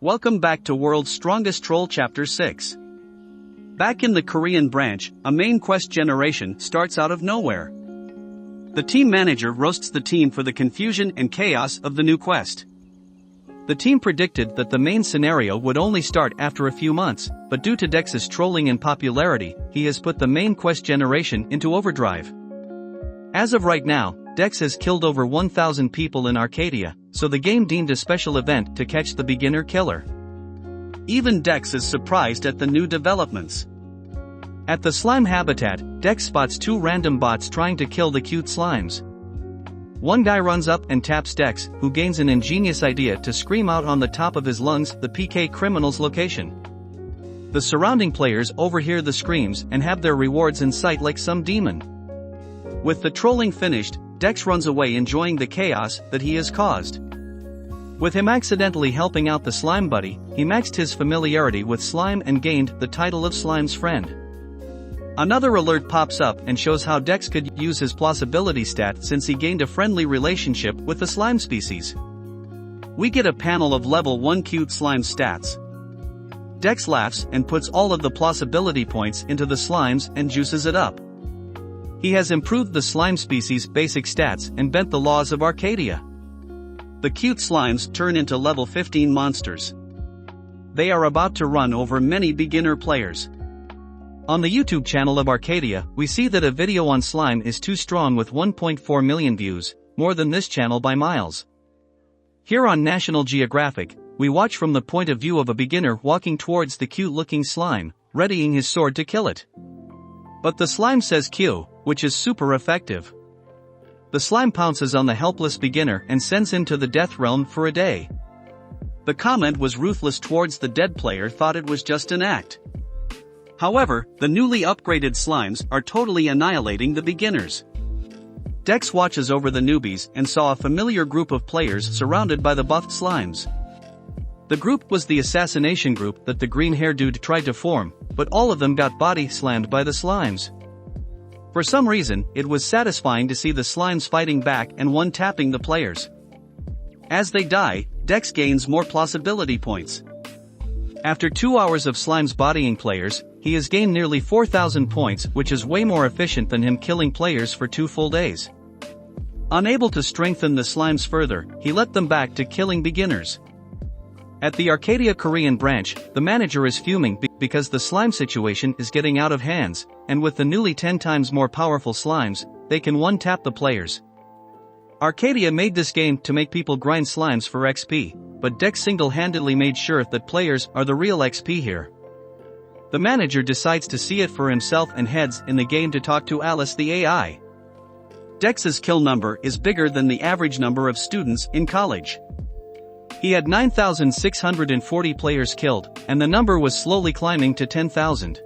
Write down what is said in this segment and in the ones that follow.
Welcome back to World's Strongest Troll Chapter 6. Back in the Korean branch, a main quest generation starts out of nowhere. The team manager roasts the team for the confusion and chaos of the new quest. The team predicted that the main scenario would only start after a few months, but due to Dex's trolling and popularity, he has put the main quest generation into overdrive. As of right now, Dex has killed over 1,000 people in Arcadia, so the game deemed a special event to catch the beginner killer. Even Dex is surprised at the new developments. At the slime habitat, Dex spots two random bots trying to kill the cute slimes. One guy runs up and taps Dex, who gains an ingenious idea to scream out on the top of his lungs the PK criminal's location. The surrounding players overhear the screams and have their rewards in sight like some demon. With the trolling finished, Dex runs away enjoying the chaos that he has caused. With him accidentally helping out the slime buddy, he maxed his familiarity with slime and gained the title of Slime's friend. Another alert pops up and shows how Dex could use his plausibility stat since he gained a friendly relationship with the slime species. We get a panel of level 1 cute slime stats. Dex laughs and puts all of the plausibility points into the slimes and juices it up. He has improved the slime species' basic stats and bent the laws of Arcadia. The cute slimes turn into level 15 monsters. They are about to run over many beginner players. On the YouTube channel of Arcadia, we see that a video on slime is too strong with 1.4 million views, more than this channel by miles. Here on National Geographic, we watch from the point of view of a beginner walking towards the cute-looking slime, readying his sword to kill it. But the slime says Q, which is super effective. The slime pounces on the helpless beginner and sends him to the death realm for a day. The comment was ruthless towards the dead player, thought it was just an act. However, the newly upgraded slimes are totally annihilating the beginners. Dex watches over the newbies and saw a familiar group of players surrounded by the buffed slimes. The group was the assassination group that the green-haired dude tried to form, but all of them got body slammed by the slimes. For some reason, it was satisfying to see the slimes fighting back and one tapping the players. As they die, Dex gains more plausibility points. After 2 hours of slimes bodying players, he has gained nearly 4,000 points, which is way more efficient than him killing players for 2 full days. Unable to strengthen the slimes further, he let them back to killing beginners. At the Arcadia Korean branch, the manager is fuming because the slime situation is getting out of hands, and with the newly 10 times more powerful slimes, they can one-tap the players. Arcadia made this game to make people grind slimes for XP, but Dex single-handedly made sure that players are the real XP here. The manager decides to see it for himself and heads in the game to talk to Alice the AI. Dex's kill number is bigger than the average number of students in college. He had 9,640 players killed, and the number was slowly climbing to 10,000.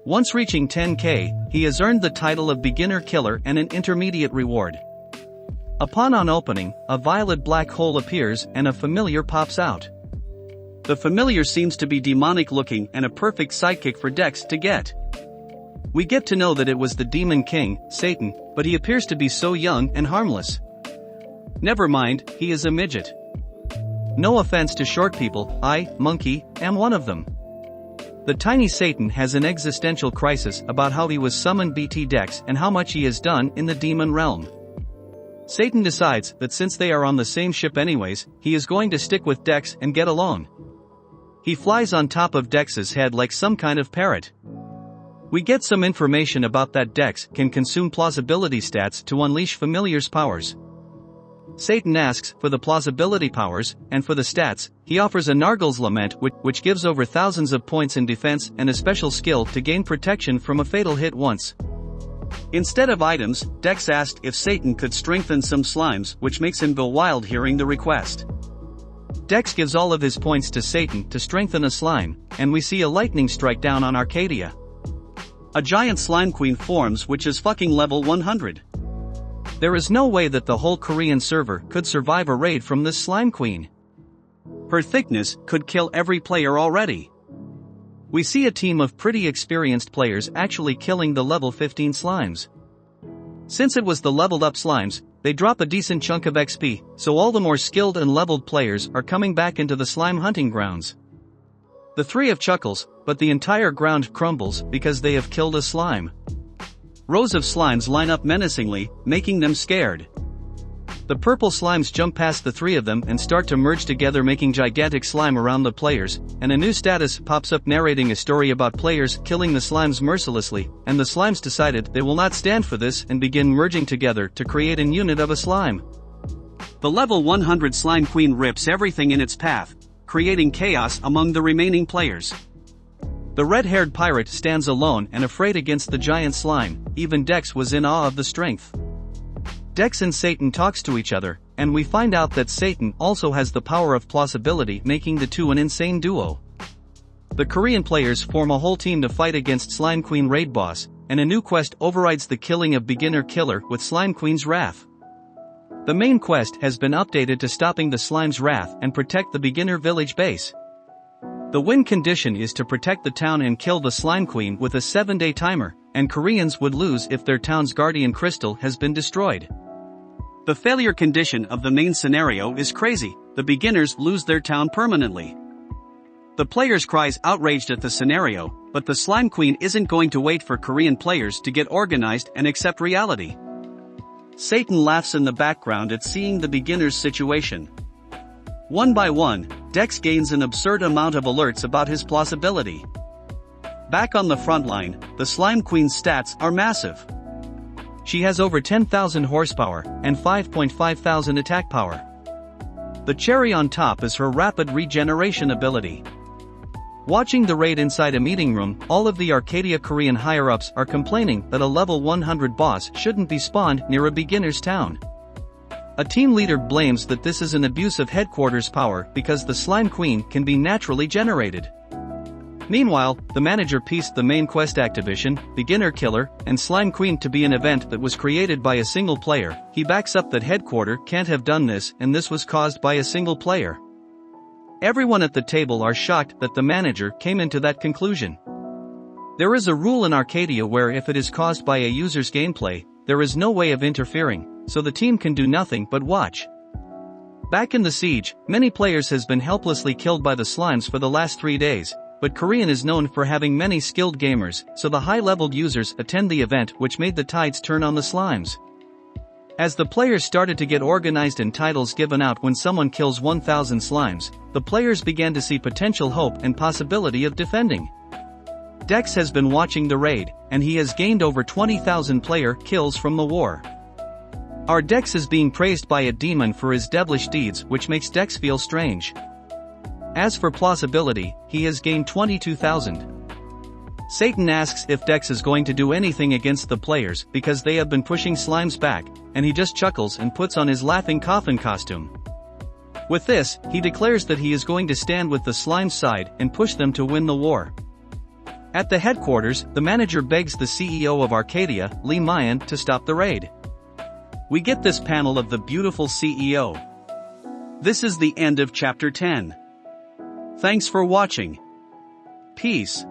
Once reaching 10k, he has earned the title of beginner killer and an intermediate reward. Upon opening, a violet black hole appears and a familiar pops out. The familiar seems to be demonic looking and a perfect sidekick for Dex to get. We get to know that it was the Demon King, Satan, but he appears to be so young and harmless. Never mind, he is a midget. No offense to short people, I, monkey, am one of them. The tiny Satan has an existential crisis about how he was summoned BT Dex and how much he has done in the demon realm. Satan decides that since they are on the same ship anyways, he is going to stick with Dex and get along. He flies on top of Dex's head like some kind of parrot. We get some information about that Dex can consume plausibility stats to unleash familiar's powers. Satan asks for the plausibility powers, and for the stats, he offers a Nargle's Lament which gives over thousands of points in defense and a special skill to gain protection from a fatal hit once. Instead of items, Dex asked if Satan could strengthen some slimes, which makes him go wild hearing the request. Dex gives all of his points to Satan to strengthen a slime, and we see a lightning strike down on Arcadia. A giant slime queen forms which is fucking level 100. There is no way that the whole Korean server could survive a raid from this slime queen. Her thickness could kill every player already. We see a team of pretty experienced players actually killing the level 15 slimes. Since it was the leveled up slimes, they drop a decent chunk of XP, so all the more skilled and leveled players are coming back into the slime hunting grounds. The three have chuckles, but the entire ground crumbles because they have killed a slime. Rows of slimes line up menacingly, making them scared. The purple slimes jump past the three of them and start to merge together, making gigantic slime around the players, and a new status pops up narrating a story about players killing the slimes mercilessly, and the slimes decided they will not stand for this and begin merging together to create an unit of a slime. The level 100 slime queen rips everything in its path, creating chaos among the remaining players. The red-haired pirate stands alone and afraid against the giant slime. Even Dex was in awe of the strength. Dex and Satan talks to each other, and we find out that Satan also has the power of plausibility, making the two an insane duo. The Korean players form a whole team to fight against Slime Queen Raid Boss, and a new quest overrides the killing of Beginner Killer with Slime Queen's Wrath. The main quest has been updated to stopping the slime's wrath and protect the beginner village base. The win condition is to protect the town and kill the Slime Queen with a 7-day timer, and Koreans would lose if their town's guardian crystal has been destroyed. The failure condition of the main scenario is crazy. The beginners lose their town permanently. The players cries outraged at the scenario, but the Slime Queen isn't going to wait for Korean players to get organized and accept reality. Satan laughs in the background at seeing the beginner's situation. One by one, Dex gains an absurd amount of alerts about his plausibility. Back on the front line, the Slime Queen's stats are massive. She has over 10,000 horsepower and 5,500 attack power. The cherry on top is her rapid regeneration ability. Watching the raid inside a meeting room, all of the Arcadia Korean higher-ups are complaining that a level 100 boss shouldn't be spawned near a beginner's town. A team leader blames that this is an abuse of headquarters power because the Slime Queen can be naturally generated. Meanwhile, the manager pieced the main quest activation, Beginner Killer, and Slime Queen to be an event that was created by a single player. He backs up that headquarter can't have done this, and this was caused by a single player. Everyone at the table are shocked that the manager came into that conclusion. There is a rule in Arcadia where if it is caused by a user's gameplay, there is no way of interfering, so the team can do nothing but watch. Back in the siege, many players has been helplessly killed by the slimes for the last 3 days, but Korean is known for having many skilled gamers, so the high-leveled users attend the event, which made the tides turn on the slimes. As the players started to get organized and titles given out when someone kills 1,000 slimes, the players began to see potential hope and possibility of defending. Dex has been watching the raid, and he has gained over 20,000 player kills from the war. Our Dex is being praised by a demon for his devilish deeds, which makes Dex feel strange. As for plausibility, he has gained 22,000. Satan asks if Dex is going to do anything against the players because they have been pushing slimes back, and he just chuckles and puts on his laughing coffin costume. With this, he declares that he is going to stand with the slime's side and push them to win the war. At the headquarters, the manager begs the CEO of Arcadia, Lee Mayan, to stop the raid. We get this panel of the beautiful CEO. This is the end of chapter 10. Thanks for watching. Peace.